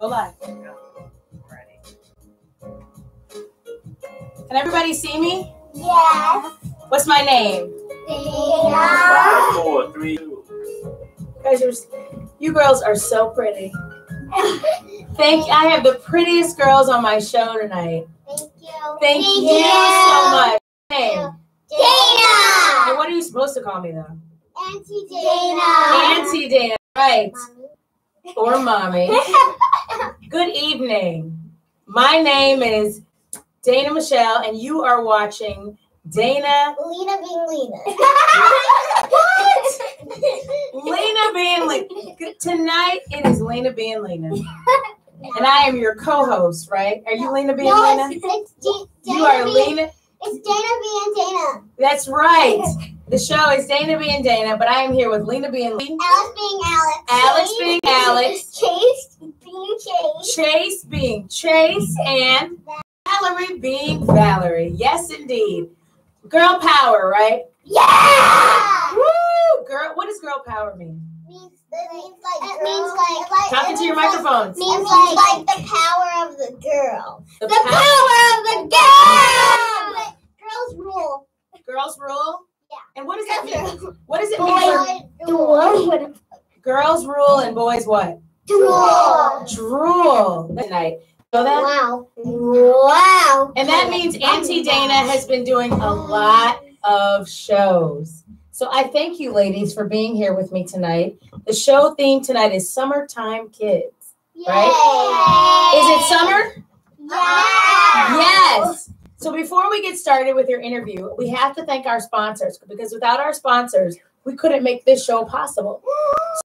Go live. Can everybody see me? Yes. What's my name? Dana. 5, 4, 3, 2. You girls are so pretty. I have the prettiest girls on my show tonight. Thank you. Thank you so much. Hey. Dana. And what are you supposed to call me though? Auntie Dana. Auntie Dana, right? Or mommy. Good evening. My name is Dana Michelle, and you are watching Dana. Lena being Lena. What? Lena being Lena. Tonight it is Lena being Lena. And I am your co-host, right? Are you Lena being Lena? It's You are Lena. It's Dana being Dana. That's right. The show is Dana being Dana, but I am here with Lena being Lena. Alice being Alex. Alex being Alex. Chase being Chase. Chase being Chase. And Valerie being Valerie. Yes, indeed. Girl power, right? Yeah! Woo! Girl, what does girl power mean? It means like Talking to your microphones. Means like the power of the girl. The power of the girl. Girls rule. Girls rule? Yeah. And what does that mean? What does it mean Boys for girls rule and boys what? drool. Drool. Tonight. Know that? Wow. Wow. And that means Auntie Dana has been doing a lot of shows. So I thank you, ladies, for being here with me tonight. The show theme tonight is Summertime Kids. Right? Is it summer? Yeah. Yes. So before we get started with your interview, we have to thank our sponsors, because without our sponsors, we couldn't make this show possible. So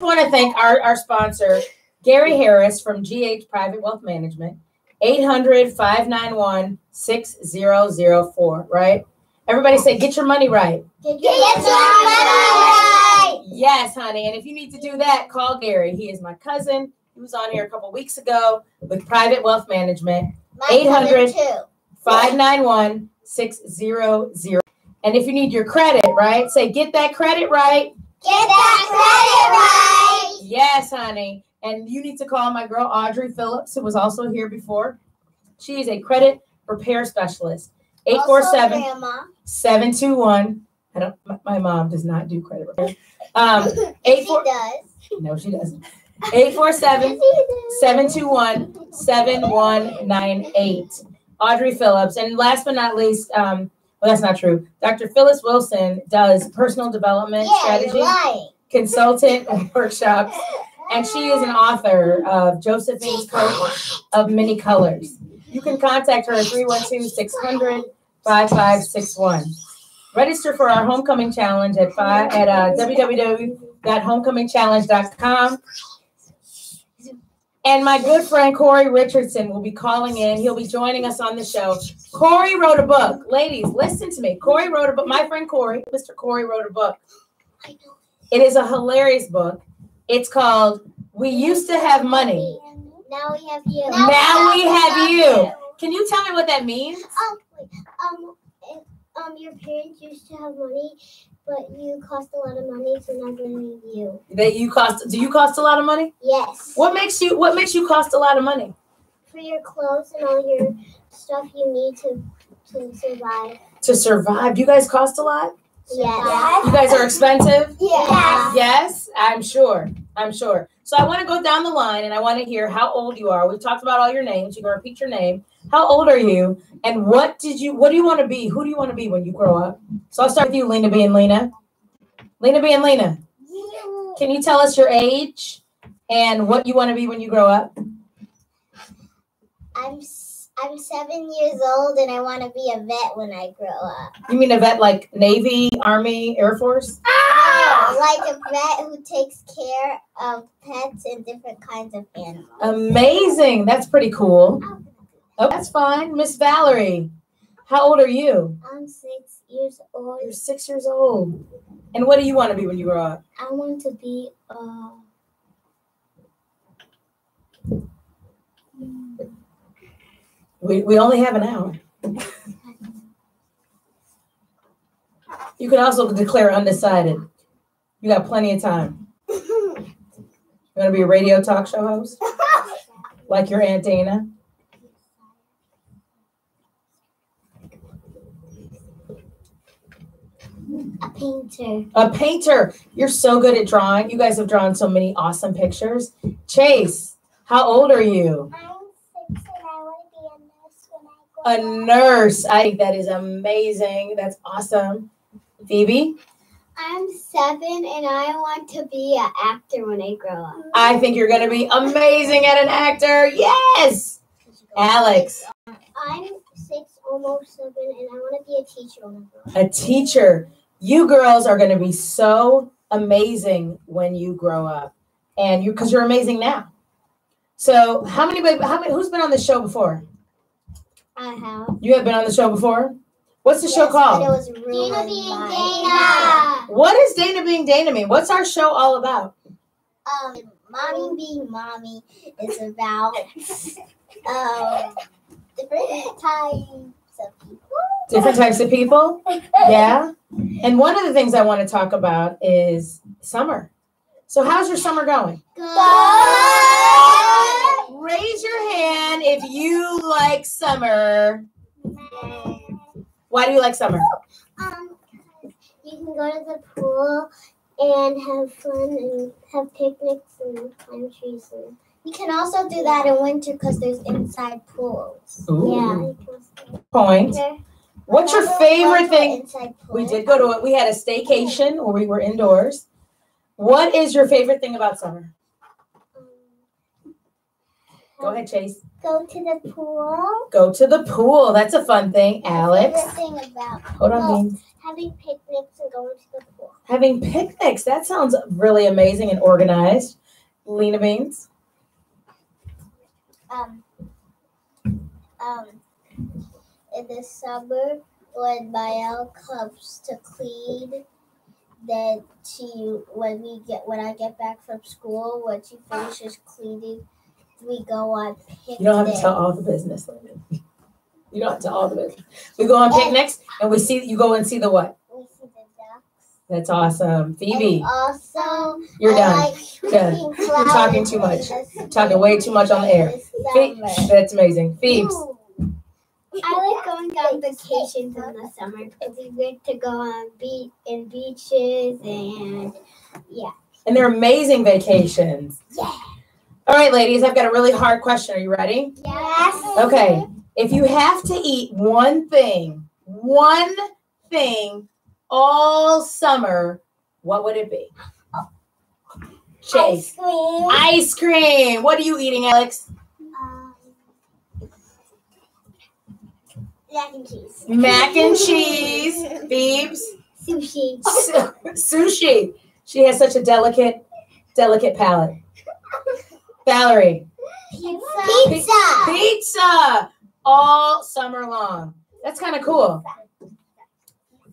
I want to thank our sponsor, Gary Harris from GH Private Wealth Management, 800-591-6004, right? Everybody say, get your money right. Get your money right. Yes, honey. And if you need to do that, call Gary. He is my cousin. He was on here a couple weeks ago with Private Wealth Management. 800-591-600. And if you need your credit, right? Say, get that credit right. Get that credit right. Yes, honey. And you need to call my girl, Audrey Phillips, who was also here before. She is a credit repair specialist. 847-721. My mom does not do credit repair. She does. No, she doesn't. 847-721-7198. Audrey Phillips. And last but not least, well, that's not true. Dr. Phyllis Wilson does personal development strategy, consultant and workshops. And she is an author of Josephine's Coat of Many Colors. You can contact her at 312-600-5561. Register for our homecoming challenge at www.homecomingchallenge.com. And my good friend Corey Richardson will be calling in. He'll be joining us on the show. Corey wrote a book. Ladies, listen to me. Corey wrote a book. My friend Corey, Mr. Corey, wrote a book. It is a hilarious book. It's called We Used to Have Money. Now we have you. Now we have you. Can you tell me what that means? Your parents used to have money, but you cost a lot of money, so now they need you. Do you cost a lot of money? Yes. What makes you cost a lot of money? For your clothes and all your stuff you need to survive. To survive. Do you guys cost a lot? Yes. You guys are expensive? Yes. Yes, I'm sure. So I want to go down the line and I want to hear how old you are. We've talked about all your names. You can repeat your name. How old are you? And what do you want to be? Who do you want to be when you grow up? So I'll start with you, Lena being Lena. Lena being Lena. Can you tell us your age and what you want to be when you grow up? I'm 7 years old and I want to be a vet when I grow up. You mean a vet like Navy, Army, Air Force? Like a vet who takes care of pets and different kinds of animals. Amazing. That's pretty cool. Oh, that's fine. Miss Valerie, how old are you? I'm 6 years old. You're 6 years old. And what do you want to be when you grow up? I want to be We only have an hour. You can also declare undecided. You got plenty of time. You want to be a radio talk show host? Like your Aunt Dana? A painter. A painter. You're so good at drawing. You guys have drawn so many awesome pictures. Chase, how old are you? I'm 6 and I want to be a nurse when I A grow up. nurse. I think that is amazing. That's awesome. Phoebe? I'm 7 and I want to be an actor when I grow up. I think you're going to be amazing at an actor. Yes. Alex? I'm 6, almost 7, and I want to be a teacher when I grow up. A teacher. You girls are going to be so amazing when you grow up. And you, because you're amazing now. So how many, who's been on the show before? I have. You have been on the show before? What's the show But it called? was really Dana being Dana. What does Dana being Dana mean? What's our show all about? Mommy being mommy is about different types of people. Different types of people? Yeah. And one of the things I want to talk about is summer. So how's your summer going? Good. Raise your hand if you like summer. Why do you like summer? You can go to the pool and have fun and have picnics and climb trees. And you can also do that in winter because there's inside pools. Ooh. Yeah. Point. What's your favorite thing? Inside pool. We did go to it. We had a staycation where we were indoors. What is your favorite thing about summer? Go ahead, Chase. Go to the pool. Go to the pool. That's a fun thing. Alex. Favorite thing about Hold on, Beans. having picnics and going to the pool. Having picnics. That sounds really amazing and organized. Lena Beans. In the summer, when Mael comes to clean, then when I get back from school, when she finishes cleaning, we go on picnics. You don't have to tell all the business, Lena. You don't have to tell all the business. We go on picnics and you go and see the what? We see the ducks. That's awesome. Phoebe. And also, You're I done. like You're done. picking You're talking too much. flowers in the Talking way too much on the air. summer. That's amazing. Phoebes. I like going on vacations in the summer because we get to go on beaches and And they're amazing vacations. Yeah. All right, ladies, I've got a really hard question. Are you ready? Yes. Okay. If you have to eat one thing all summer, what would it be? Chase. Ice cream. Ice cream. What are you eating, Alex? Mac and cheese. Mac and cheese. Phoebes. Sushi. Sushi. She has such a delicate palate. Valerie. Pizza. Pizza all summer long. That's kind of cool.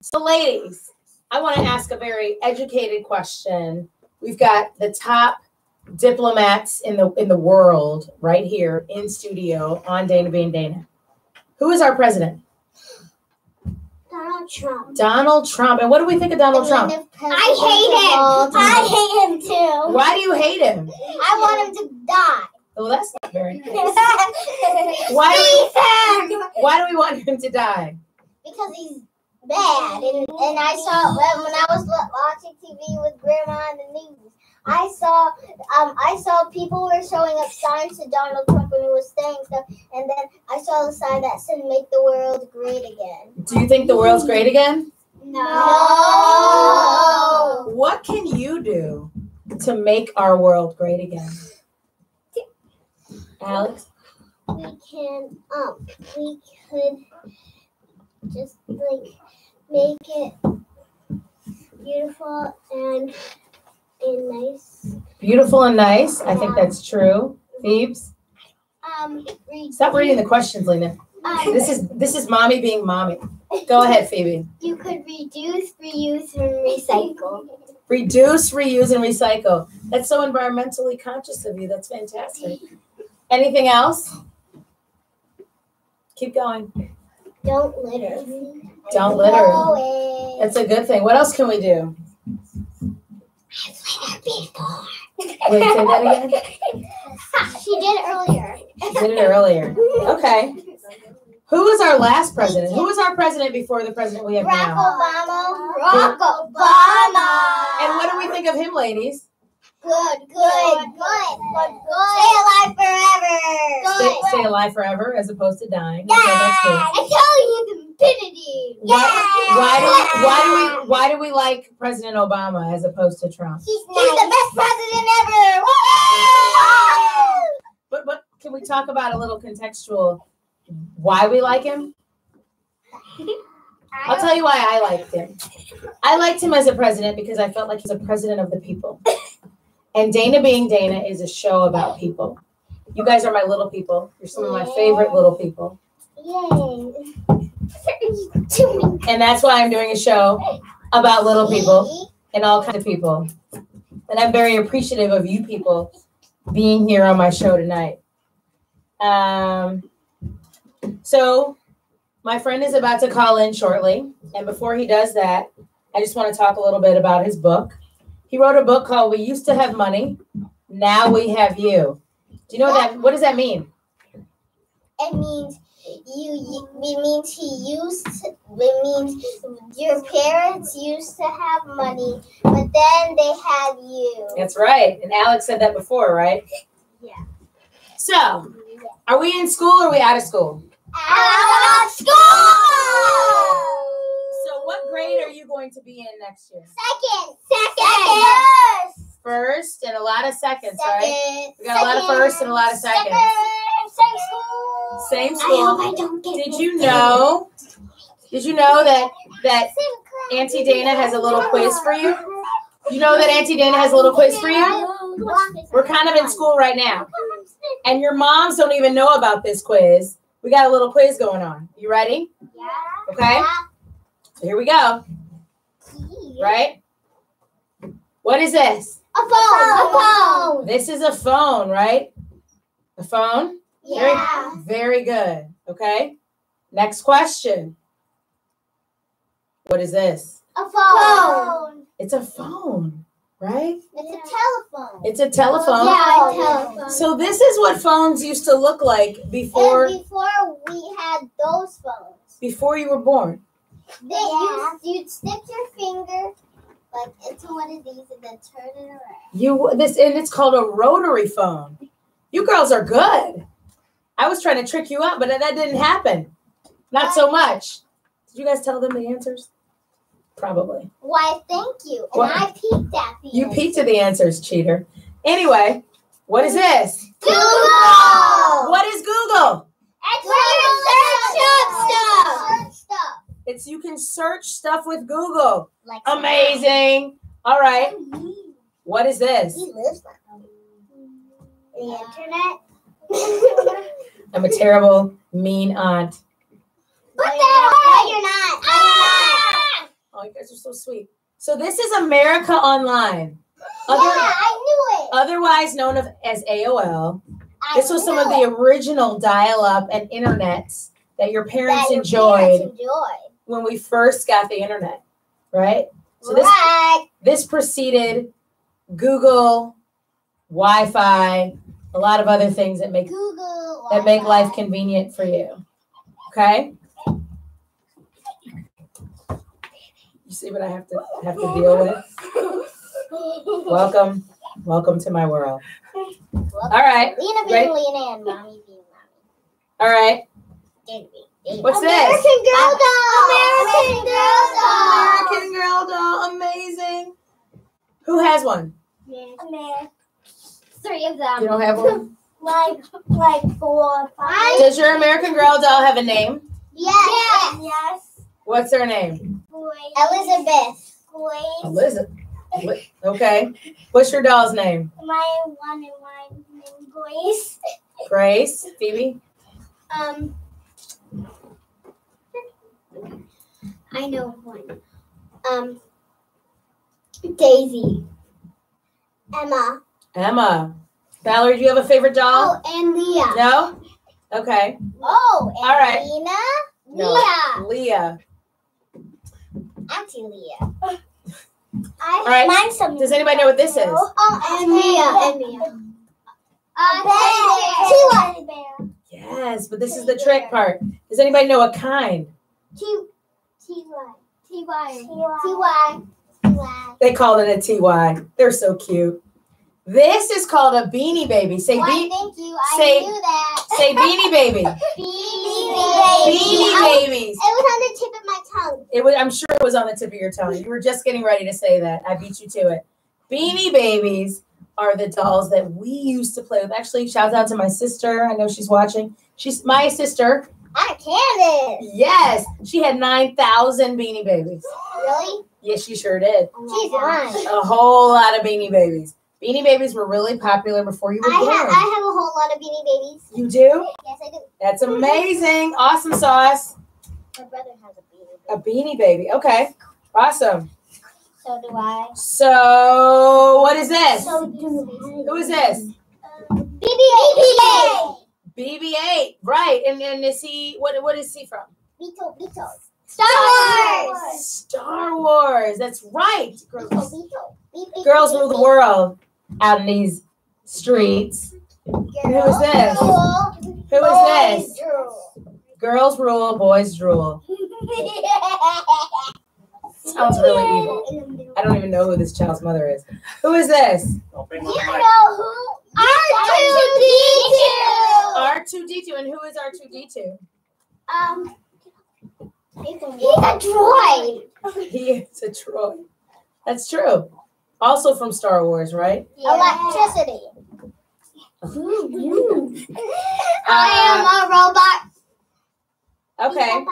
So, ladies, I want to ask a very educated question. We've got the top diplomats in the world right here in studio on Dana Being Dana. Who is our president? Donald Trump. Donald Trump. And what do we think of Donald Trump? I hate him too. Why do you hate him? I want him to die. Oh, that's not very nice. Why do we want him to die? Because he's bad. And I saw when I was watching TV with Grandma on the news. I saw people were showing up signs to Donald Trump when he was saying stuff, and then I saw the sign that said "Make the world great again." Do you think the world's great again? No. What can you do to make our world great again? Alex? We could just make it beautiful and nice. Beautiful and nice. I think that's true. Phoebes? Stop reading the questions, Lena. This is mommy being mommy. Go ahead, Phoebe. You could reduce, reuse, and recycle. Reduce, reuse, and recycle. That's so environmentally conscious of you. That's fantastic. Anything else? Keep going. Don't litter. Don't litter. That's a good thing. What else can we do? I've littered before. Wait, say that again? She did it earlier. Did it earlier. Okay. Who was our last president? Who was our president before the president we have Barack now? Obama. Barack Obama. And what do we think of him, ladies? Good. Stay alive forever. Stay alive forever as opposed to dying. Yeah. Okay, that's good. I tell you the infinity. Why do we like President Obama as opposed to Trump? He's the best president ever. But can we talk about a little contextual why we like him? I'll tell you why I liked him. I liked him as a president because I felt like he's a president of the people. And Dana Being Dana is a show about people. You guys are my little people. You're some of my favorite little people. Yay. And that's why I'm doing a show about little people and all kinds of people. And I'm very appreciative of you people being here on my show tonight. So my friend is about to call in shortly. And before he does that, I just want to talk a little bit about his book. He wrote a book called We Used to Have Money, Now We Have You. Do you know what does that mean? It means your parents used to have money, but then they had you. That's right. And Alex said that before, right? Yeah. So, are we in school or are we out of school? Out of school! So what grade are you going to be in next year? Second. First and a lot of seconds, right? Second. We got a lot of firsts and a lot of seconds. Same school. Same I school. hope I don't get Did you know that Auntie Dana has a little quiz for you? You know that Auntie Dana has a little quiz for you? We're kind of in school right now. And your moms don't even know about this quiz. We got a little quiz going on. You ready? Yeah. Okay. So here we go. Right? What is this? A phone. This is a phone, right? A phone? Yeah. Very good. Okay. Next question. What is this? A phone. It's a phone, right? It's a telephone. It's a telephone. Yeah, a telephone. So this is what phones used to look like before And before we had those phones. before you were born. You'd stick your finger like into one of these and then turn it around. And it's called a rotary phone. You girls are good. I was trying to trick you up, but that didn't happen. Not so much. Did you guys tell them the answers? Probably. Why, thank you. And I peeked at the You peeked at the answers, cheater. Anyway, what is this? Google! What is Google? It's where you search stuff. It's you can search stuff with Google. Like Amazing. All right. What is this? He lives like the internet. I'm a terrible, mean aunt. But you're not. Oh, you guys are so sweet. So this is America Online. I knew it. Otherwise known as AOL. This was some of the original dial-up and internets that your parents enjoyed when we first got the internet, right? So this preceded Google, Wi-Fi, a lot of other things that make life convenient for you. Okay? You see what I have to deal with? Welcome to my world. All right. Lena being Lena and Mommy being Mommy. All right. What's this? American Girl doll. American Girl doll. Amazing. Who has one? Three of them. You don't have one? Like 4 or 5. Does your American Girl doll have a name? Yes. What's her name? Elizabeth. Elizabeth. Okay. What's your doll's name? My one and mine named Grace. Grace. Phoebe? I know one. Daisy. Emma. Valerie, do you have a favorite doll? Oh, and Leah. No? Okay. Oh, and all right. Lena. No. Leah. Auntie Leah. All right. Does anybody know what this is? Oh, and Leah. And Leah. Teddy bear. Yes, but this is the trick part. Does anybody know what kind? T-Y. They called it a TY. They're so cute. This is called a Beanie Baby. Say Thank you. I knew that. Say Beanie Baby. Beanie Babies. It was on the tip of my tongue. I'm sure it was on the tip of your tongue. You were just getting ready to say that. I beat you to it. Beanie Babies are the dolls that we used to play with. Actually, shout out to my sister. I know she's watching. She's my sister. Candace. Yes. She had 9,000 Beanie Babies. Really? Yes, she sure did. She's lying. A whole lot of Beanie Babies. Beanie Babies were really popular before you were born. I have a whole lot of Beanie Babies. You do? Yes, I do. That's amazing. Awesome sauce. My brother has A Beanie Baby. Okay. Awesome. So do I. So, what is this? So do Who is this? BB-8. BB-8. Right. And is he, what is he from? Beetle. Star Wars. Star Wars. That's right. Beetle. Girls rule the world out in these streets. Who is this? Who is this? Girls rule, boys drool. Sounds really evil. I don't even know who this child's mother is. Who is this? You know who? R2-D2. R2-D2. And who is R2-D2? He's a droid. He is a droid. That's true. Also from Star Wars, right? Yeah. Electricity. I am a robot. Okay.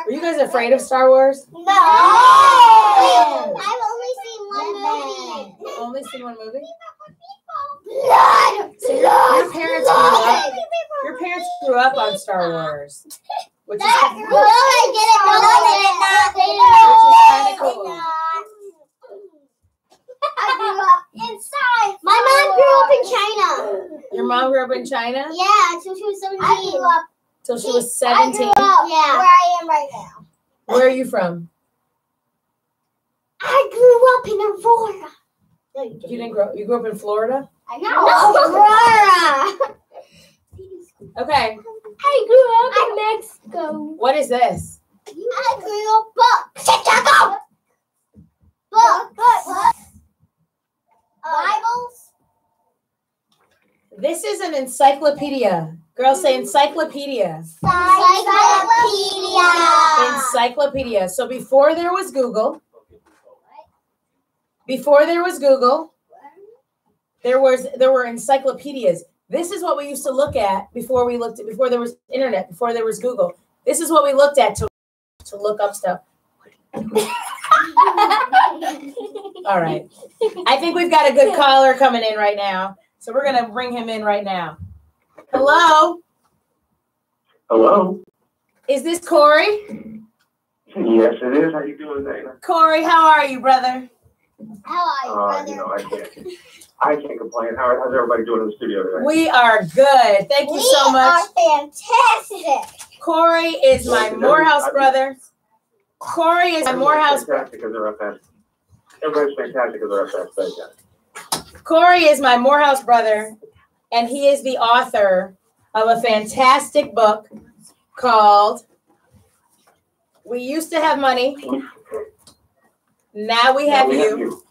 Were you guys afraid of Star Wars? No. I've only seen one movie. You've only seen one movie? Blood. So your parents grew up on Star Wars, which is kind of cool. I grew up inside. My mom grew up in China. Your mom grew up in China? Yeah, until she was 17. I grew up. Till she was 17? I grew up, yeah, where I am right now. Where are you from? I grew up in Aurora. No, You didn't grow up. You grew up in Florida? I know. Aurora. Okay. I grew up in Mexico. What is this? I grew up Chicago. Books. Bibles. This is an encyclopedia. Girls say encyclopedia. Encyclopedia. So before there was Google, there were encyclopedias. This is what we used to look at before there was internet, before there was Google. This is what we looked at to look up stuff. All right. I think we've got a good caller coming in right now. So we're going to bring him in right now. Hello? Hello? Is this Corey? Yes, it is. How you doing, Dana? Corey, how are you, brother? How are you, brother? You know, I can't complain. How's everybody doing in the studio today? We are good. Thank you so much. We are fantastic. Corey is my Morehouse brother. Corey is my Morehouse brother. Everybody's fantastic because they're up there. Corey is my Morehouse brother, and he is the author of a fantastic book called We Used to Have Money. Now we have you.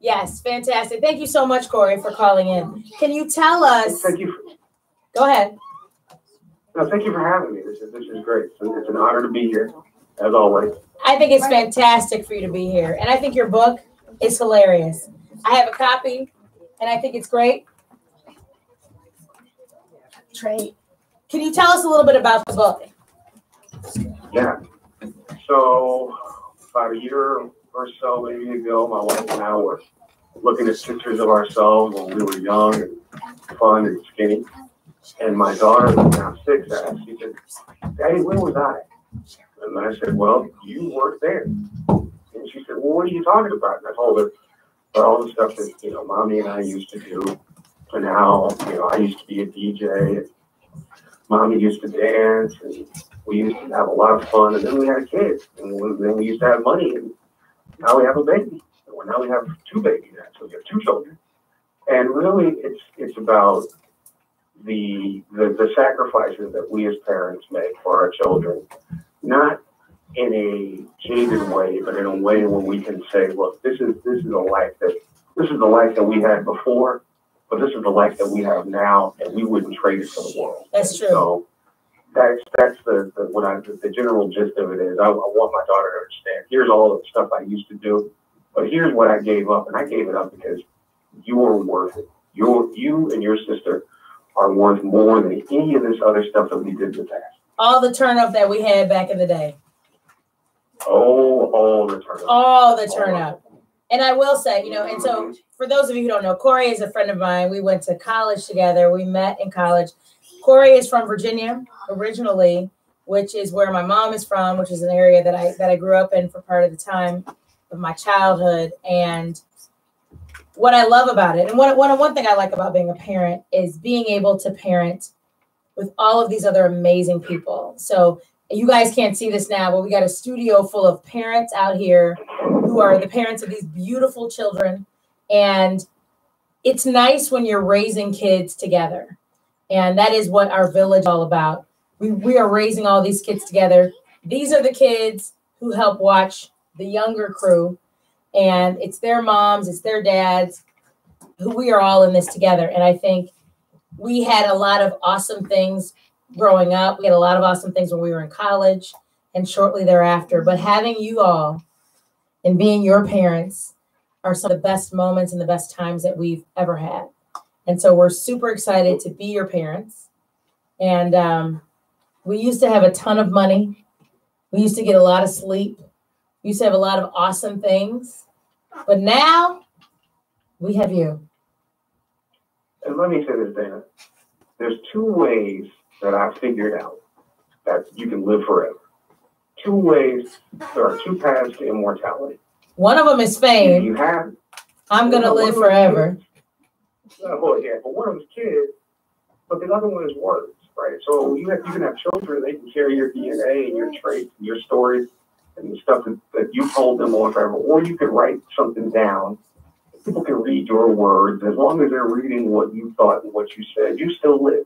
Yes, fantastic. Thank you so much, Corey, for calling in. Can you tell us? Thank you. Go ahead. No, thank you for having me. This is great. It's an honor to be here, as always. I think it's fantastic for you to be here, and I think your book is hilarious. I have a copy, and I think it's great. Trey, can you tell us a little bit about the book? Yeah. So about a year or so maybe ago, my wife and I were looking at pictures of ourselves when we were young and fun and skinny. And my daughter, who's now 6, asked, she said, "Daddy, where was I?" And I said, "Well, you weren't there." And she said, "Well, what are you talking about?" And I told her about all the stuff that, Mommy and I used to do. And how, I used to be a DJ, and Mommy used to dance, and we used to have a lot of fun. And then we had a kid, and then we used to have money, and now we have a baby. And now we have 2 babies, actually. We have 2 children. And really, it's about the sacrifices that we as parents make for our children, not in a jaded way, but in a way where we can say, look, this is the life that we had before, but this is the life that we have now, and we wouldn't trade it for the world. That's true. So that's the general gist of it is. I want my daughter to understand. Here's all the stuff I used to do, but here's what I gave up, and I gave it up because you are worth it. You and your sister are worth more than any of this other stuff that we did in the past. All the turn up that we had back in the day. All the turn up. All the turn up. And I will say, and so for those of you who don't know, Corey is a friend of mine. We went to college together. We met in college. Corey is from Virginia originally, which is where my mom is from, which is an area that I grew up in for part of the time of my childhood. And what I love about it, and one thing I like about being a parent is being able to parent with all of these other amazing people. So you guys can't see this now, but we got a studio full of parents out here who are the parents of these beautiful children. And it's nice when you're raising kids together. And that is what our village is all about. We are raising all these kids together. These are the kids who help watch the younger crew. And it's their moms, it's their dads, who we are all in this together. And I think we had a lot of awesome things growing up. We had a lot of awesome things when we were in college and shortly thereafter. But having you all and being your parents are some of the best moments and the best times that we've ever had. And so we're super excited to be your parents. And we used to have a ton of money. We used to get a lot of sleep. We used to have a lot of awesome things. But now we have you. And let me say this, Dana. There's two ways that I figured out that you can live forever. Two ways. There are two paths to immortality. One of them is fame. I'm going to live forever. Well, yeah, but one of them is kids, but the other one is words, right? So you can have children, they can carry your DNA and your traits and your stories and the stuff that you told them on forever. Or you can write something down. People can read your words. As long as they're reading what you thought and what you said, you still live.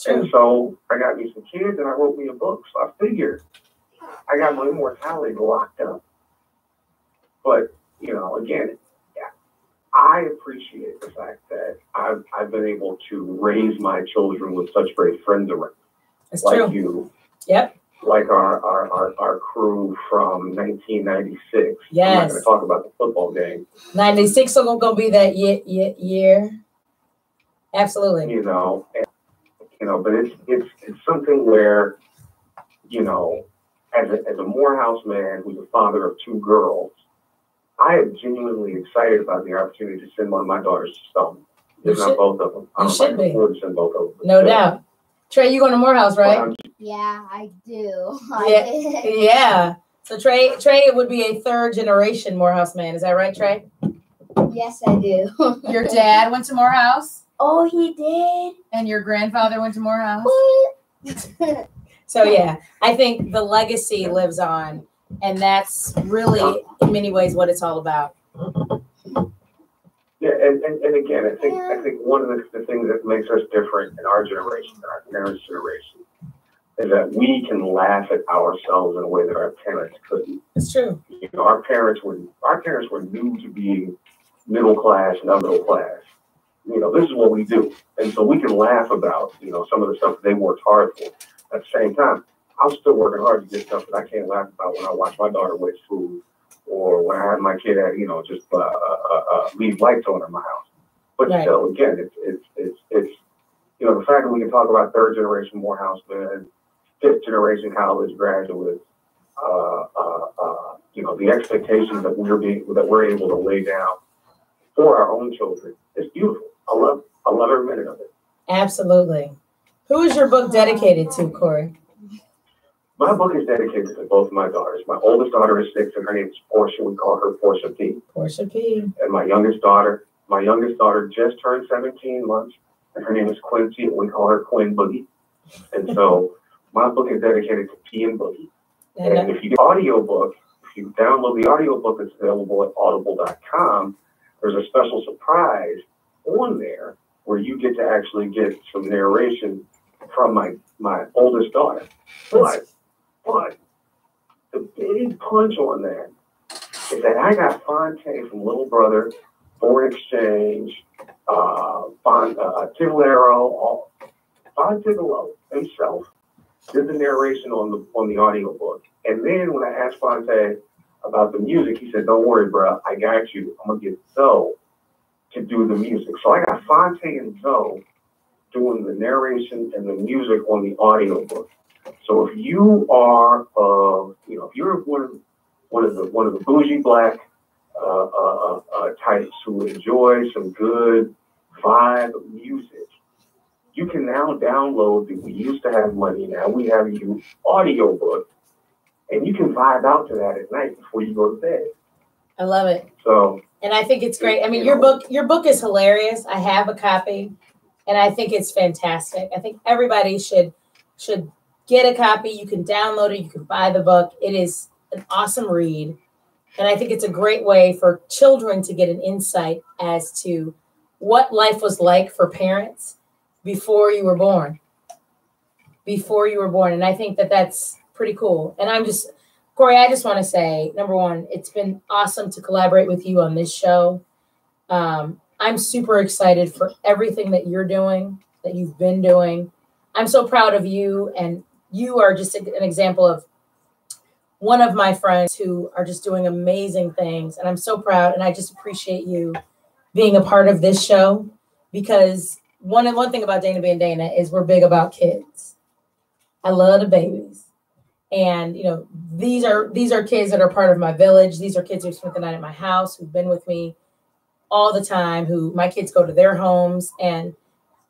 And so I got me some kids and I wrote me a book. So I figured I got my immortality locked up. But, again, I appreciate the fact that I've been able to raise my children with such great friends around. That's like true. You. Yep. Like our crew from 1996. Yes. I'm not going to talk about the football game. 96 is going to be that year. Absolutely. But it's something where, as a Morehouse man who's a father of two girls, I am genuinely excited about the opportunity to send one of my daughters to Stone. If not both of them. You should be. To send both of them. No doubt. Trey, you going to Morehouse, right? Yeah, I do. Yeah. So Trey would be a third generation Morehouse man. Is that right, Trey? Yes, I do. Your dad went to Morehouse? Oh, he did. And your grandfather went to Morehouse? What? So, yeah, I think the legacy lives on. And that's really, in many ways, what it's all about. Yeah, and again, I think one of the things that makes us different in our generation, in our parents' generation, is that we can laugh at ourselves in a way that our parents couldn't. It's true. Our parents were new to being middle class and upper middle class. This is what we do, and so we can laugh about some of the stuff they worked hard for. At the same time, I'm still working hard to get stuff that I can't laugh about when I watch my daughter waste food, or when I have my kid at just leave lights on in my house. But right. Still, again, it's the fact that we can talk about third generation Morehouse men, fifth generation college graduates, the expectations that we're able to lay down for our own children. It's beautiful. I love every minute of it. Absolutely. Who is your book dedicated to, Corey? My book is dedicated to both of my daughters. My oldest daughter is 6, and her name is Portia. We call her Portia P. Portia P. And my youngest daughter just turned 17 months, and her name is Quincy, and we call her Quinn Boogie. And so my book is dedicated to P and Boogie. And if you get audiobook, if you download the audiobook, it's available at audible.com. There's a special surprise on there where you get to actually get some narration from my oldest daughter. But the big punch on that is that I got Fonte from Little Brother, Foreign Exchange, Tivolero, Tivolo himself did the narration on the audiobook. And then when I asked Fonte about the music, he said, "Don't worry, bro, I got you. I'm gonna get Zoe to do the music." So I got Fonte and Zoe doing the narration and the music on the audiobook. So if you are, if you're one of the bougie black types who enjoy some good vibe music, you can now download We Used to Have Money, Now We Have You audiobook, and you can vibe out to that at night before you go to bed. I love it. So, and I think it's great. I mean, your book is hilarious. I have a copy, and I think it's fantastic. I think everybody should get a copy. You can download it. You can buy the book. It is an awesome read. And I think it's a great way for children to get an insight as to what life was like for parents before you were born. And I think that that's pretty cool. And Corey, I just want to say, number one, it's been awesome to collaborate with you on this show. I'm super excited for everything that you're doing, that you've been doing. I'm so proud of you. And you are just an example of one of my friends who are just doing amazing things. And I'm so proud. And I just appreciate you being a part of this show, because one thing about Dana being Dana is we're big about kids. I love the babies. And, these are kids that are part of my village. These are kids who spent the night at my house, who've been with me all the time, who my kids go to their homes. And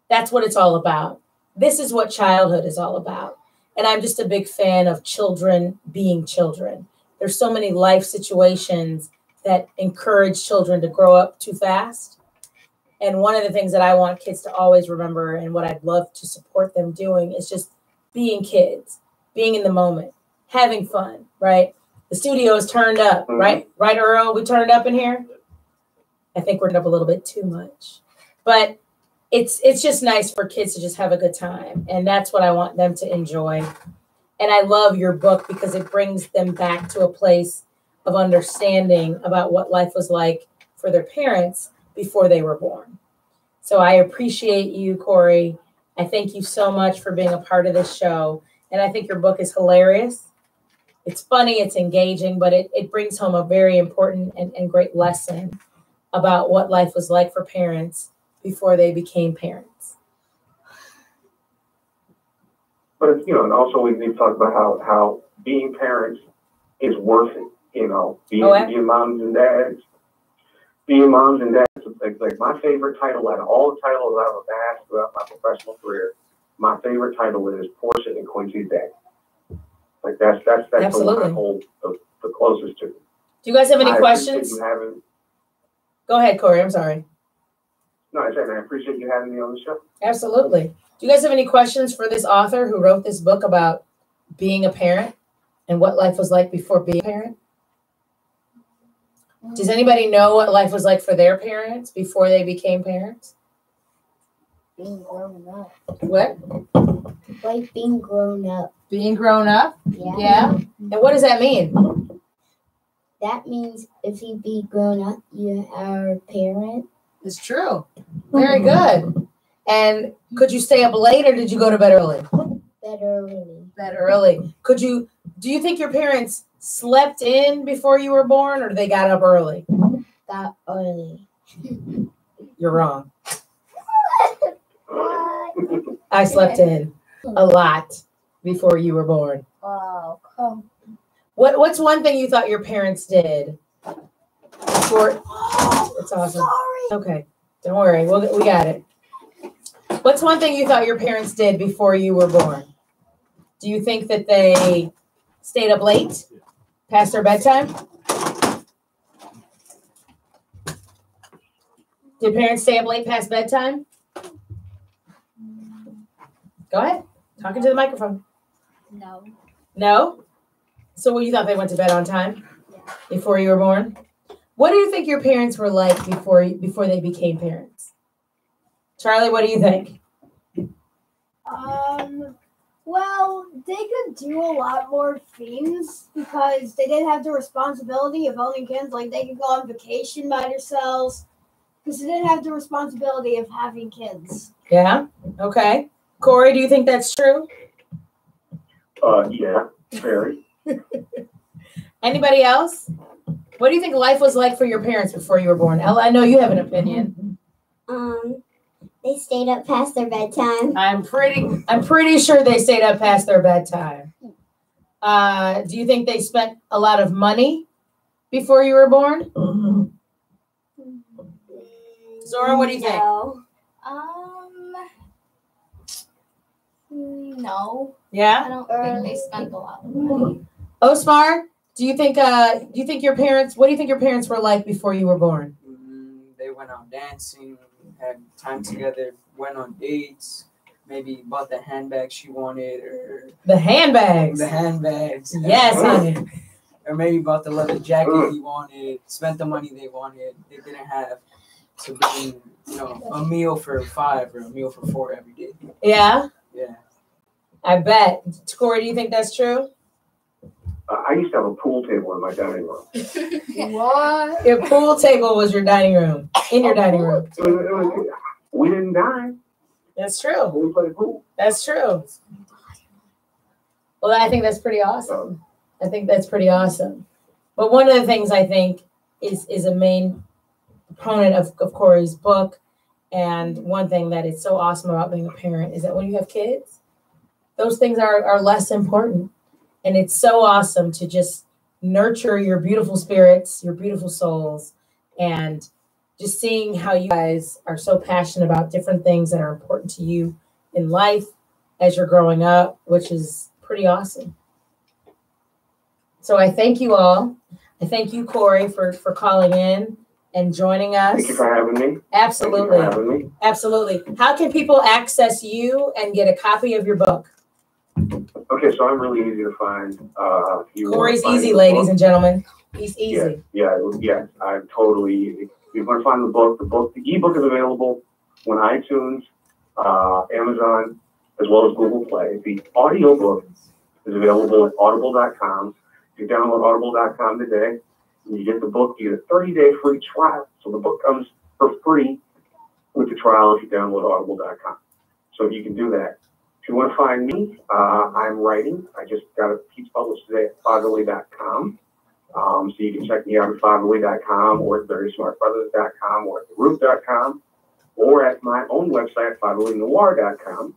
that's what it's all about. This is what childhood is all about. And I'm just a big fan of children being children. There's so many life situations that encourage children to grow up too fast. And one of the things that I want kids to always remember, and what I'd love to support them doing, is just being kids, being in the moment, having fun, right? The studio is turned up, right? Right, Earl? We turned up in here? I think we're up a little bit too much. But it's just nice for kids to just have a good time. And that's what I want them to enjoy. And I love your book because it brings them back to a place of understanding about what life was like for their parents before they were born. So I appreciate you, Corey. I thank you so much for being a part of this show. And I think your book is hilarious. It's funny, it's engaging, but it brings home a very important and great lesson about what life was like for parents before they became parents. But, and also we need to talk about how being parents is worth it, being moms and dads. Being moms and dads, like my favorite title out of all the titles I've ever had throughout my professional career, my favorite title is Portia and Quincy's Dad. Like that's the one I hold the closest to. Do you guys have any questions? Go ahead, Corey. I'm sorry. No, I appreciate you having me on the show. Absolutely. Do you guys have any questions for this author who wrote this book about being a parent and what life was like before being a parent? Does anybody know what life was like for their parents before they became parents? Being grown up. What? Like being grown up. Being grown up? Yeah. And what does that mean? That means if you be grown up, you are a parent. It's true. Very good. And could you stay up late or did you go to bed early? Bed early. Do you think your parents slept in before you were born or they got up early? Got early. You're wrong. I slept in a lot before you were born. Oh, come. What's one thing you thought your parents did? It's awesome. Sorry. Okay, don't worry. We got it. What's one thing you thought your parents did before you were born? Do you think that they stayed up late, past their bedtime? Did parents stay up late past bedtime? Go ahead. Talking to the microphone. No. No? So what, you thought they went to bed on time? Yeah. Before you were born? What do you think your parents were like before they became parents? Charlie, what do you think? Well, they could do a lot more things because they didn't have the responsibility of owning kids. Like, they could go on vacation by themselves because they didn't have the responsibility of having kids. Yeah. Okay. Corey, do you think that's true? Yeah, very. Anybody else? What do you think life was like for your parents before you were born? Ella, I know you have an opinion. They stayed up past their bedtime. I'm pretty sure they stayed up past their bedtime. Do you think they spent a lot of money before you were born? Zora, what do you think? No. Yeah? I don't think they spent a lot of money. Osmar, what do you think your parents were like before you were born? They went out dancing, had time together, went on dates, maybe bought the handbag she wanted, or The handbags. Yes, honey. Or maybe bought the leather jacket he wanted, spent the money they wanted. They didn't have to bring, a meal for 5 or a meal for 4 every day. Yeah? Yeah. I bet. Corey, do you think that's true? I used to have a pool table in my dining room. What? Your pool table was your dining room. In your dining room. We didn't dine. That's true. We played pool. That's true. Well, I think that's pretty awesome. But one of the things I think is a main component of Corey's book, and one thing that is so awesome about being a parent is that when you have kids, those things are less important. And it's so awesome to just nurture your beautiful spirits, your beautiful souls, and just seeing how you guys are so passionate about different things that are important to you in life as you're growing up, which is pretty awesome. So I thank you all. I thank you, Corey, for calling in and joining us. Thank you for having me. Absolutely. Thank you for having me. Absolutely. How can people access you and get a copy of your book? Okay, so I'm really easy to find. Corey's easy, ladies and gentlemen. He's easy. Yeah. I'm totally. If you want to find the book, the ebook is available on iTunes, Amazon, as well as Google Play. The audio book is available at audible.com. You download audible.com today, and you get the book. You get a 30-day free trial. So the book comes for free with the trial if you download audible.com. So you can do that. If you want to find me, I'm writing. I just got a piece published today at fiveaway.com. So you can check me out at fiveaway.com or at verysmartbrothers.com or at theroot.com or at my own website, fiveawaynoir.com.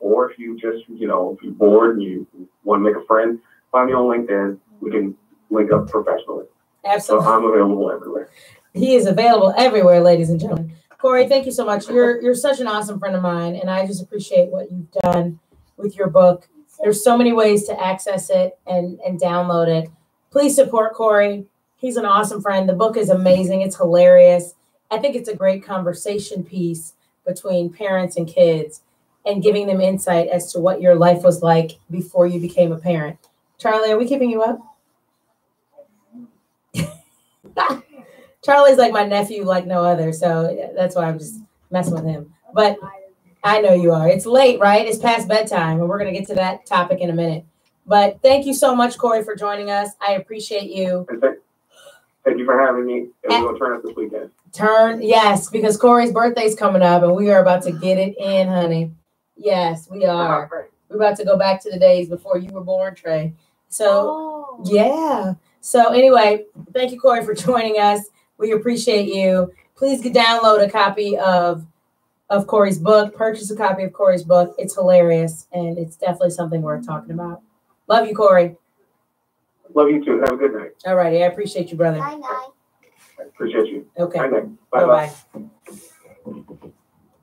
Or if you just, if you're bored and you want to make a friend, find me on LinkedIn. We can link up professionally. Absolutely. So I'm available everywhere. He is available everywhere, ladies and gentlemen. Corey, thank you so much. You're such an awesome friend of mine, and I just appreciate what you've done with your book. There's so many ways to access it and download it. Please support Corey. He's an awesome friend. The book is amazing. It's hilarious. I think it's a great conversation piece between parents and kids and giving them insight as to what your life was like before you became a parent. Charlie, are we keeping you up? Charlie's like my nephew like no other, so that's why I'm just messing with him. But I know you are. It's late, right? It's past bedtime, and we're going to get to that topic in a minute. But thank you so much, Corey, for joining us. I appreciate you. Thank you for having me. And we're going to turn up this weekend. Yes, because Corey's birthday's coming up, and we are about to get it in, honey. Yes, we are. We're about to go back to the days before you were born, Trey. So, yeah. So anyway, thank you, Corey, for joining us. We appreciate you. Please download a copy of Corey's book. Purchase a copy of Corey's book. It's hilarious, and it's definitely something worth talking about. Love you, Corey. Love you, too. Have a good night. All righty. I appreciate you, brother. Night-night. I appreciate you. Okay. Night-night. Bye-bye.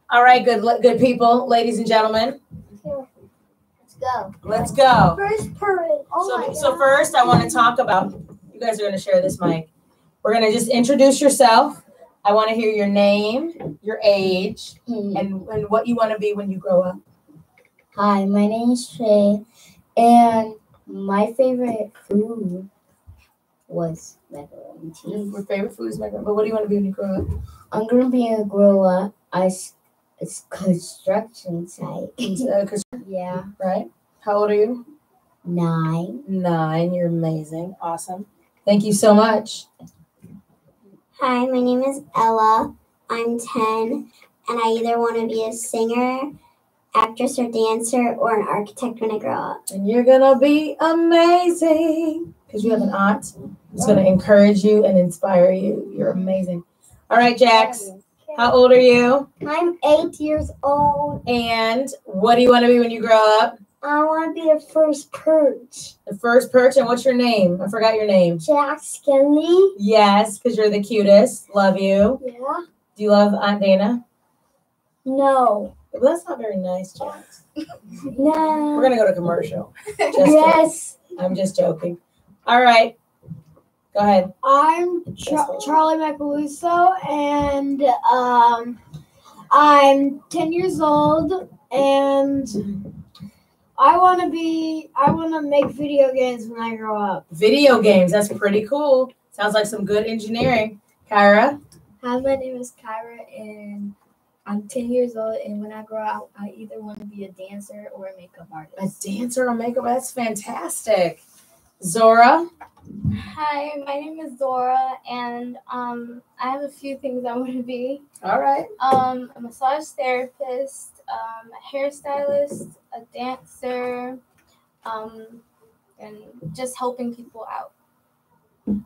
All right, good people, ladies and gentlemen. Let's go. Let's go. First parade. So first, I want to talk about, you guys are going to share this mic. We're going to just introduce yourself. I want to hear your name, your age, and what you want to be when you grow up. Hi, my name is Shay, and my favorite food was macaroni and cheese. Your favorite food is macaroni, but what do you want to be when you grow up? I'm going to be a grow up. I It's construction site. Yeah. Right? How old are you? 9. 9. You're amazing. Awesome. Thank you so much. Hi, my name is Ella. I'm 10, and I either want to be a singer, actress, or dancer, or an architect when I grow up. And you're going to be amazing because you have an aunt who's going to encourage you and inspire you. You're amazing. All right, Jax. How old are you? I'm 8 years old. And what do you want to be when you grow up? I want to be the first perch. The first perch. And what's your name? I forgot your name. Jax Skinley. Yes, because you're the cutest. Love you. Yeah. Do you love Aunt Dana? No. Well, that's not very nice, Jax. No. We're going to go to commercial. Yes. I'm just joking. All right. Go ahead. I'm Charlie Macaluso, and I'm 10 years old, and I want to make video games when I grow up. Video games. That's pretty cool. Sounds like some good engineering. Kyra? Hi, my name is Kyra, and I'm 10 years old, and when I grow up, I either want to be a dancer or a makeup artist. A dancer or makeup? That's fantastic. Zora? Hi, my name is Zora, and I have a few things I want to be. All right. A massage therapist, a hairstylist, a dancer, and just helping people out. And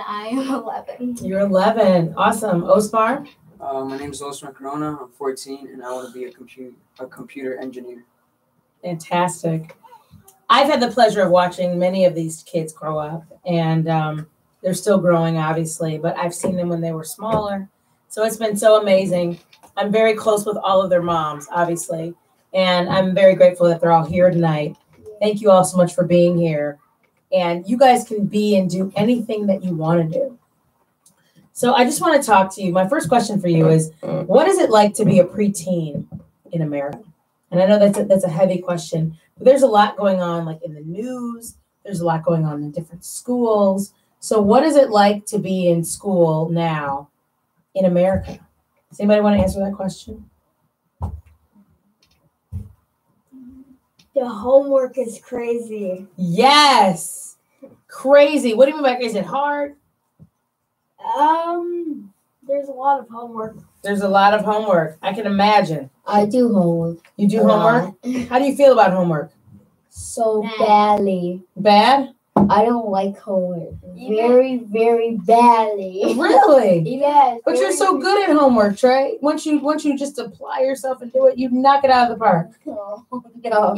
I am 11. You're 11. Awesome. Osmar? My name is Osmar Corona. I'm 14, and I want to be a computer engineer. Fantastic. I've had the pleasure of watching many of these kids grow up, and they're still growing, obviously, but I've seen them when they were smaller. So it's been so amazing. I'm very close with all of their moms, obviously, and I'm very grateful that they're all here tonight. Thank you all so much for being here. And you guys can be and do anything that you want to do. So I just want to talk to you. My first question for you is, what is it like to be a preteen in America? And I know that's a heavy question, but there's a lot going on, like in the news. There's a lot going on in different schools. So what is it like to be in school now in America? Does anybody want to answer that question? The homework is crazy. Yes. Crazy. What do you mean by, is it hard? There's a lot of homework. There's a lot of homework. I can imagine. I do homework. You do homework? How do you feel about homework? So badly. Bad? I don't like homework. Very, very badly. Really? Yes. But you're so good at homework, Trey. Once you just apply yourself and do it, you knock it out of the park. No.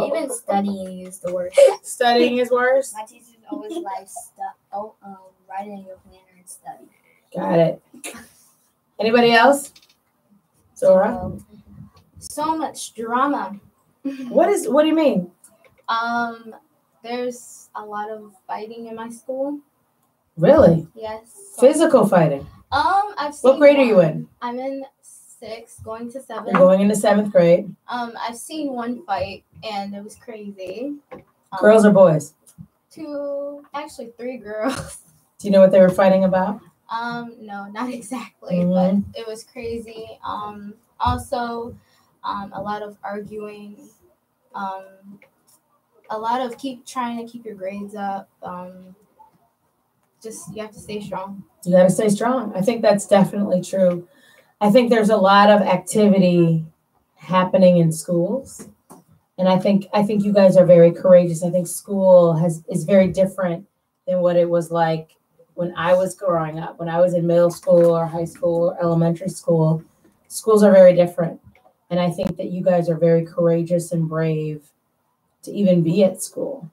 Even studying is the worst. Studying is worse? My teachers always like write it in your planner and study. Got it. Anybody else? Zora? So much drama. What do you mean? There's a lot of fighting in my school. Really? Yes. Physical fighting? I've seen What grade are you in? I'm in 6th, going to 7th. You're going into 7th grade. I've seen one fight, and it was crazy. Girls or boys? 3 girls. Do you know what they were fighting about? No, not exactly, but it was crazy. Also, a lot of arguing. A lot of trying to keep your grades up. Just you have to stay strong. You got to stay strong. I think that's definitely true. I think there's a lot of activity happening in schools, and I think you guys are very courageous. I think school is very different than what it was like when I was growing up. When I was in middle school or high school or elementary school, schools are very different, and I think that you guys are very courageous and brave to even be at school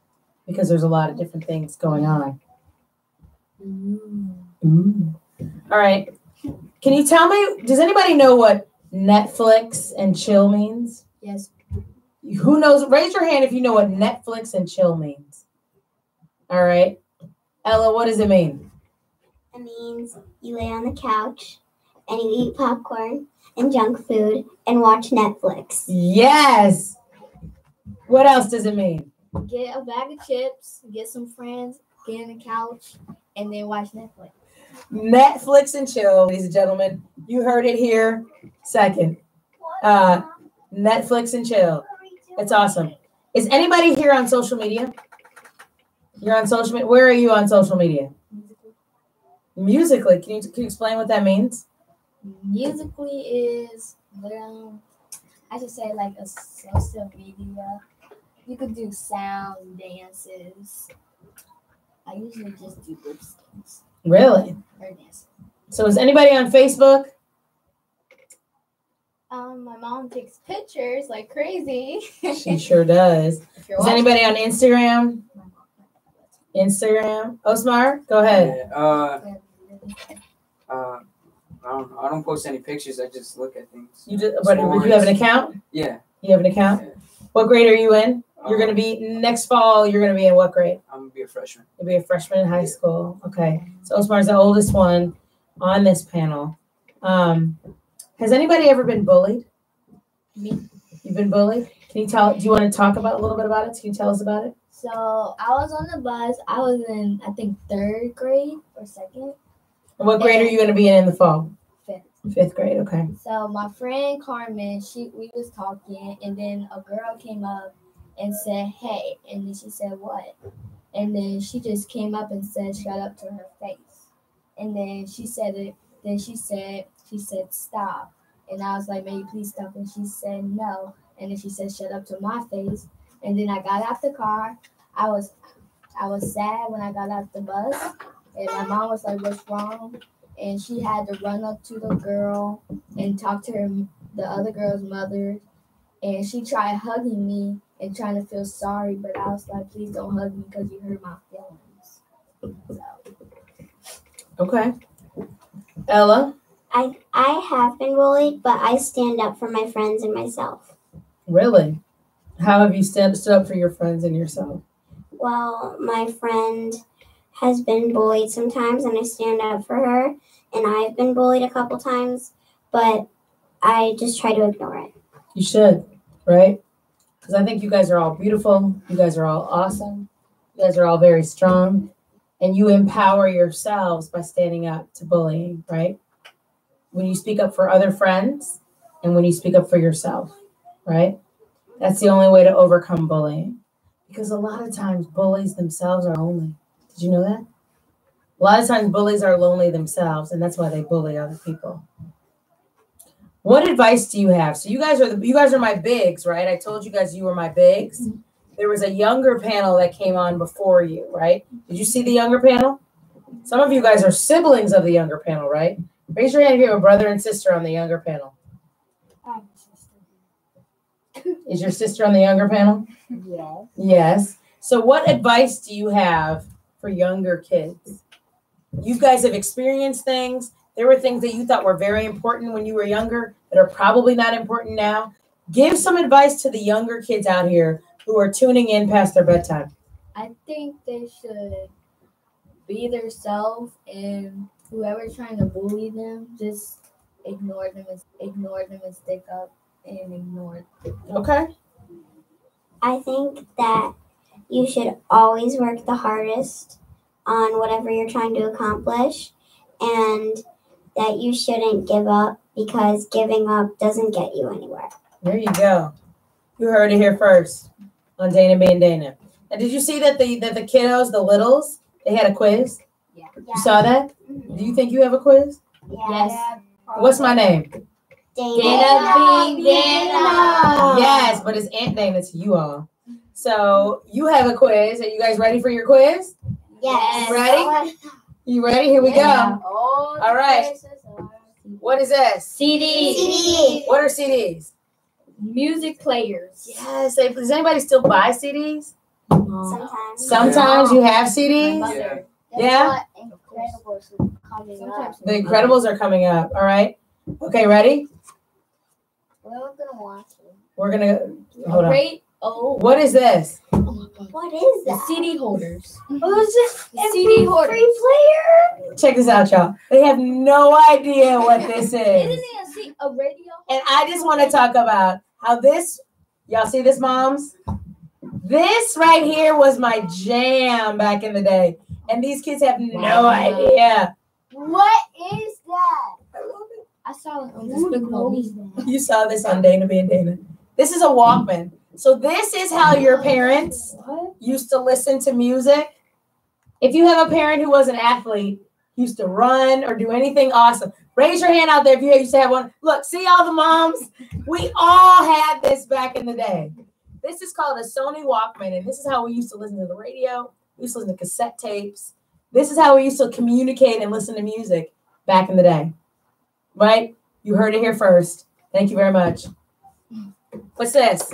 because there's a lot of different things going on. All right. Can you tell me, does anybody know what Netflix and chill means? Yes. Who knows? Raise your hand if you know what Netflix and chill means. All right. Ella, what does it mean? It means you lay on the couch and you eat popcorn and junk food and watch Netflix. Yes. What else does it mean? Get a bag of chips, get some friends, get on the couch, and then watch Netflix. Netflix and chill, ladies and gentlemen. You heard it here. Second. Netflix and chill. It's awesome. Is anybody here on social media? You're on social media. Where are you on social media? Musically. Can you explain what that means? Musically is, I should say like a social media. You could do sounds, dances. I usually just do lip syncs. Really? Or dance. So is anybody on Facebook? My mom takes pictures like crazy. She sure does. Is anybody on Instagram? Osmar, go ahead. Yeah, I don't post any pictures. I just look at things. But you have an account? Yeah. You have an account? Yeah. What grade are you in? You're going to be next fall. You're going to be in what grade? I'm going to be a freshman. You'll be a freshman in high school. Okay. So Osmar's the oldest one on this panel. Has anybody ever been bullied? Me. You've been bullied? Do you want to talk about a little bit about it? Can you tell us about it? So I was on the bus. I was in, I think, 3rd grade or 2nd. And what grade are you going to be in the fall? 5th. 5th grade, okay. So my friend Carmen, we was talking, and then a girl came up and said, "Hey," and then she said, "What?" And then she just came up and said, "Shut up" to her face. And then she said it. Then she said, "Stop." And I was like, "May you please stop?" And she said, "No." And then she said, "Shut up" to my face. And then I got out the car. I was sad when I got out the bus. And my mom was like, "What's wrong?" And she had to run up to the girl and talk to the other girl's mother. And she tried hugging me and trying to feel sorry. But I was like, "Please don't hug me because you hurt my feelings." So. Okay. Ella? I have been bullied, but I stand up for my friends and myself. Really? How have you stood up for your friends and yourself? Well, my friend has been bullied sometimes, and I stand up for her. And I've been bullied a couple times, but I just try to ignore it. You should, right? Because I think you guys are all beautiful. You guys are all awesome. You guys are all very strong. And you empower yourselves by standing up to bullying, right? When you speak up for other friends and when you speak up for yourself, right? That's the only way to overcome bullying. Because a lot of times bullies themselves are lonely. Did you know that? A lot of times bullies are lonely themselves, and that's why they bully other people. What advice do you have? So you guys are my bigs, right? I told you guys you were my bigs. There was a younger panel that came on before you, right? Did you see the younger panel? Some of you guys are siblings of the younger panel, right? Raise your hand if you have a brother and sister on the younger panel. I have a sister. Is your sister on the younger panel? Yes. Yes. So what advice do you have for younger kids? You guys have experienced things. There were things that you thought were very important when you were younger that are probably not important now. Give some advice to the younger kids out here who are tuning in past their bedtime. I think they should be themselves, and whoever's trying to bully them, just ignore them and stick up and ignore them. Okay. I think that you should always work the hardest on whatever you're trying to accomplish, and that you shouldn't give up, because giving up doesn't get you anywhere. There you go. You heard it here first on Dana being Dana. And did you see that the kiddos, the littles, they had a quiz? Yeah. You saw that? Do you think you have a quiz? Yes. What's my name? Dana. Yes, but it's Aunt Dana to you all. So you have a quiz. Are you guys ready for your quiz? Yes. Ready? You ready? Here we go. All right. What is this? CDs. What are CDs? Music players. Yes. Does anybody still buy CDs? Sometimes. Sometimes you have CDs? Yeah. Yeah? Incredibles coming up. The Incredibles are coming up. All right. Okay, ready? We're gonna watch it. We're going to, hold on. Great. Oh. What is this? What is The that? CD holders. Who's this? The CD holders. Player? Check this out, y'all. They have no idea what this Isn't is. it a radio? And I just want to talk about how this, y'all see this, moms? This right here was my jam back in the day. And these kids have no idea. What is that? I saw it on Despicable Me. You saw this on Dana Being Dana. This is a Walkman. So this is how your parents used to listen to music. If you have a parent who was an athlete, used to run or do anything awesome, raise your hand out there if you used to have one. Look, see all the moms? We all had this back in the day. This is called a Sony Walkman, and this is how we used to listen to the radio. We used to listen to cassette tapes. This is how we used to communicate and listen to music back in the day. Right? You heard it here first. Thank you very much. What's this?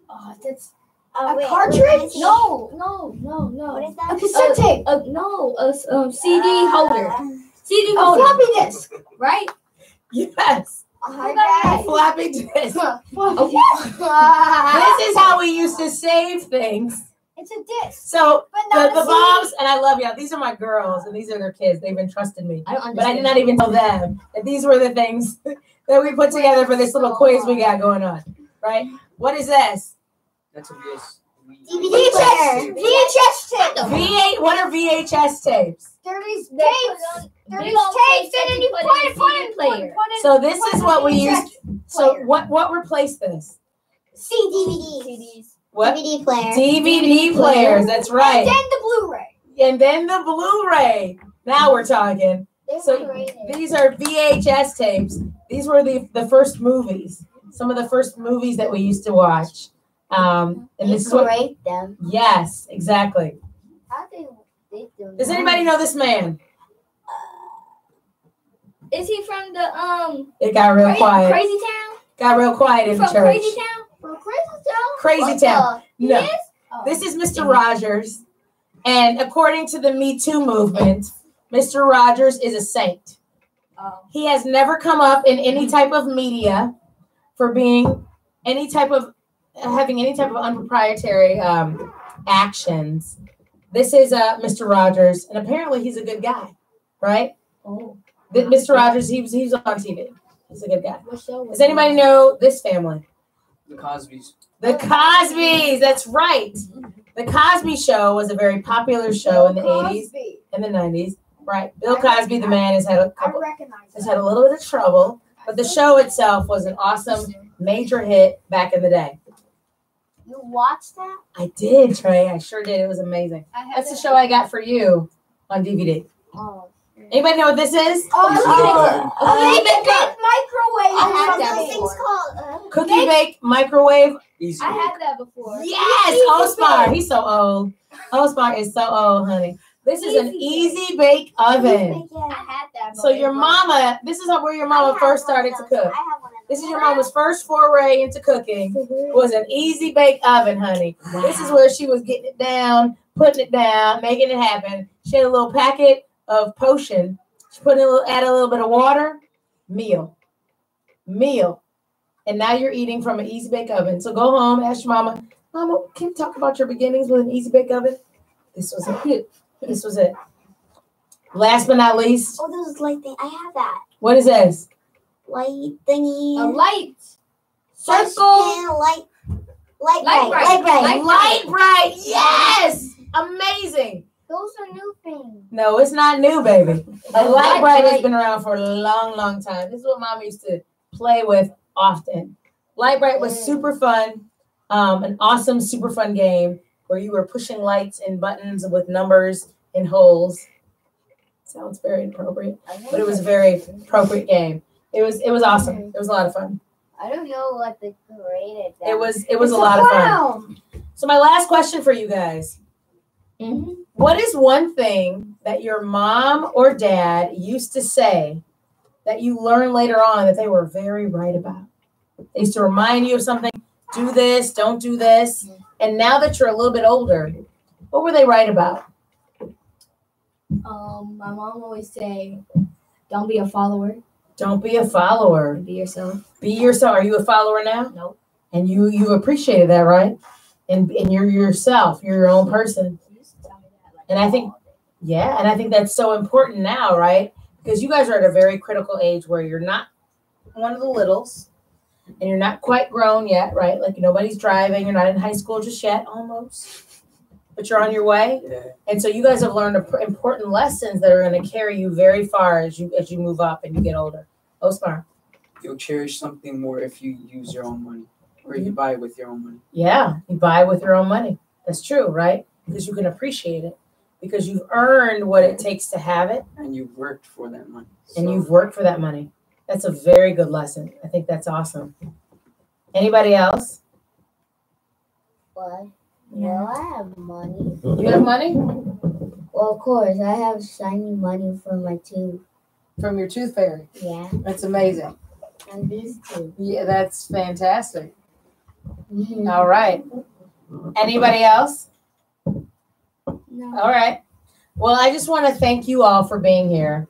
Oh, that's Oh, a cartridge? No. What is that? A cassette tape. A CD holder. CD A holder. floppy disk. Right? Yes. A hard drive. Floppy disk. Okay. This is how we used to save things. It's a disc. So But not the a moms, and I love y'all. These are my girls, and these are their kids. They've entrusted me. I don't understand. But I did not even tell them that these were the things that we put together for this little quiz we got going on. Right? What is this? That's a VS. DVD player. VHS tape. V8. What are VHS tapes? There's tapes. They There's don't tapes, take and then you put put it in it player. So this is what we used. So player. what replaced this? CDs. CDs. What? DVD player. DVD players. That's right. And then the Blu-ray. And then the Blu-ray. Now we're talking. So these are VHS tapes. These were the first movies. Some of the first movies that we used to watch. And this is what. Rate them. Yes, exactly. How do they do Does anybody know this man? Is he from the It got real quiet. Crazy Town? Got real quiet in the From church. Crazy Town? From Crazy Town? Crazy What Town. the- No. He is? This is Mr. Rogers. And according to the Me Too movement, Mr. Rogers is a saint. Oh. He has never come up in any type of media for being any type of having any type of unproprietary actions. This is Mr. Rogers, and apparently he's a good guy, right? Oh. Mr. Rogers, he's on TV. He's a good guy. What show was Does anybody know this family? The Cosbys. The Cosbys. That's right. The Cosby Show was a very popular show in the 80s Cosby. and the 90s. Right. Bill Cosby, the man, has had I recognize has that. had a little bit of trouble, but the show itself was an awesome major hit back in the day. You watched that? I did, Trey. I sure did. It was amazing. That's the show I got for you on DVD. Oh. Anybody know what this is? Microwave. I had What that those things before. called? Cookie bake microwave. Easy. I had that before. Yes, Osmar. He's so old. Osmar is so old, honey. This is an easy bake oven. I had that. So your mama, this is where your mama first started to cook. This is your mama's first foray into cooking. Was an easy bake oven, honey. This is where she was getting it down, putting it down, making it happen. She had a little packet of potion. She put add a little bit of water, meal. And now you're eating from an easy bake oven. So go home, ask your mama, Mama, can you talk about your beginnings with an easy bake oven? This was it. This was it. Last but not least, Oh, those light thing. I have that. what is this? Light thingy. A light. Circle. Circle. Light Light bright. bright. Light bright. Yes. Amazing. Those are new things. No, it's not new, baby. A light Light bright has bright. been around for a long, long time. This is what Mom used to play with often. Light bright was super fun. An awesome, super fun game where you were pushing lights and buttons with numbers and holes. Sounds very inappropriate, but it was a very appropriate game. It was awesome. It was a lot of fun. I don't know what they created. It was a lot of fun. So my last question for you guys. Mm-hmm. What is one thing that your mom or dad used to say that you learned later on that they were very right about? They used to remind you of something, do this, don't do this. And now that you're a little bit older, what were they right about? My mom always say, "Don't be a follower. Don't be a follower. Be yourself." Be yourself. Are you a follower now? Nope. And you appreciated that, right? And you're yourself. You're your own person. She used to tell me that, like, And I think, all day. yeah, and I think that's so important now, right? Because you guys are at a very critical age where you're not one of the littles and you're not quite grown yet, right? Like nobody's driving. You're not in high school just yet, almost. But you're on your way. Yeah. And so you guys have learned important lessons that are going to carry you very far as you move up and you get older. Oh, smart. You'll cherish something more if you use your own money or you buy it with your own money. Yeah, you buy with your own money. That's true, right? Because you can appreciate it. Because you've earned what it takes to have it. And you've worked for that money. And you've worked for that money. That's a very good lesson. I think that's awesome. Anybody else? What? Well, I have money. You have money? Well, of course, I have shiny money from my tooth. From your tooth fairy. Yeah. That's amazing. And these two. Yeah, that's fantastic. All right. Anybody else? No. All right. Well, I just want to thank you all for being here.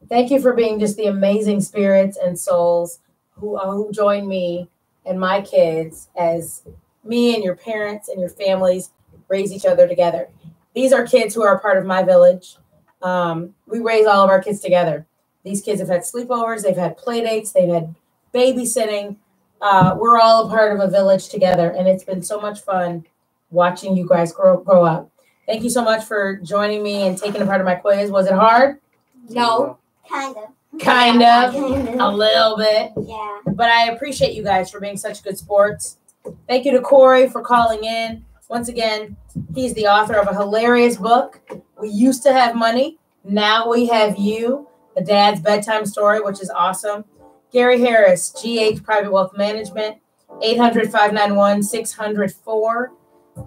Thank you for being just the amazing spirits and souls who join me and my kids as me and your parents and your families raise each other together. These are kids who are a part of my village. We raise all of our kids together. These kids have had sleepovers, they've had play dates, they've had babysitting. We're all a part of a village together, and it's been so much fun watching you guys grow up. Thank you so much for joining me and taking a part of my quiz. Was it hard? No. Kind of. Kind of. A little bit. Yeah. But I appreciate you guys for being such good sports. Thank you to Corey for calling in. Once again, he's the author of a hilarious book. We used to have money. Now we have you, a dad's bedtime story, which is awesome. Gary Harris, GH Private Wealth Management, 800-591-604.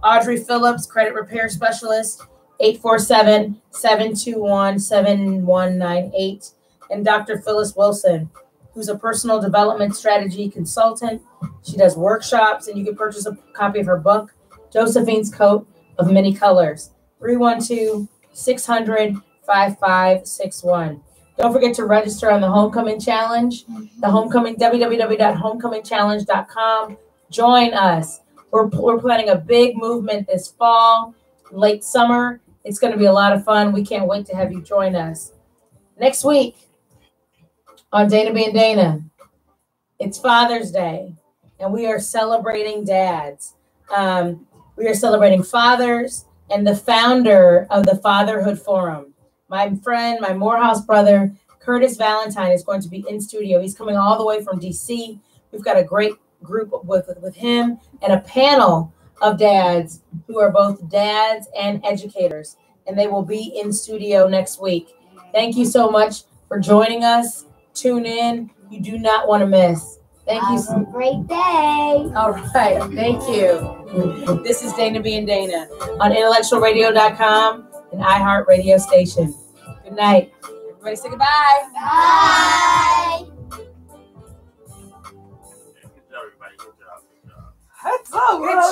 Audrey Phillips, Credit Repair Specialist, 847-721-7198. And Dr. Phyllis Wilson, who's a personal development strategy consultant. She does workshops, and you can purchase a copy of her book, Josephine's Coat of Many Colors, 312-600-5561. Don't forget to register on the Homecoming Challenge, www.homecomingchallenge.com. Join us. We're planning a big movement this fall, late summer. It's going to be a lot of fun. We can't wait to have you join us. Next week on Dana B and Dana, it's Father's Day, and we are celebrating dads. We are celebrating fathers and the founder of the Fatherhood Forum. My friend, my Morehouse brother, Curtis Valentine, is going to be in studio. He's coming all the way from DC. We've got a great group with him and a panel of dads who are both dads and educators, and they will be in studio next week. Thank you so much for joining us. Tune in. You do not want to miss. Thank you. Have a great day. All right. Thank you. This is Dana B and Dana on IntellectualRadio.com and iHeart Radio Station. Good night. Everybody say goodbye. Bye. Everybody, good job. That's so good.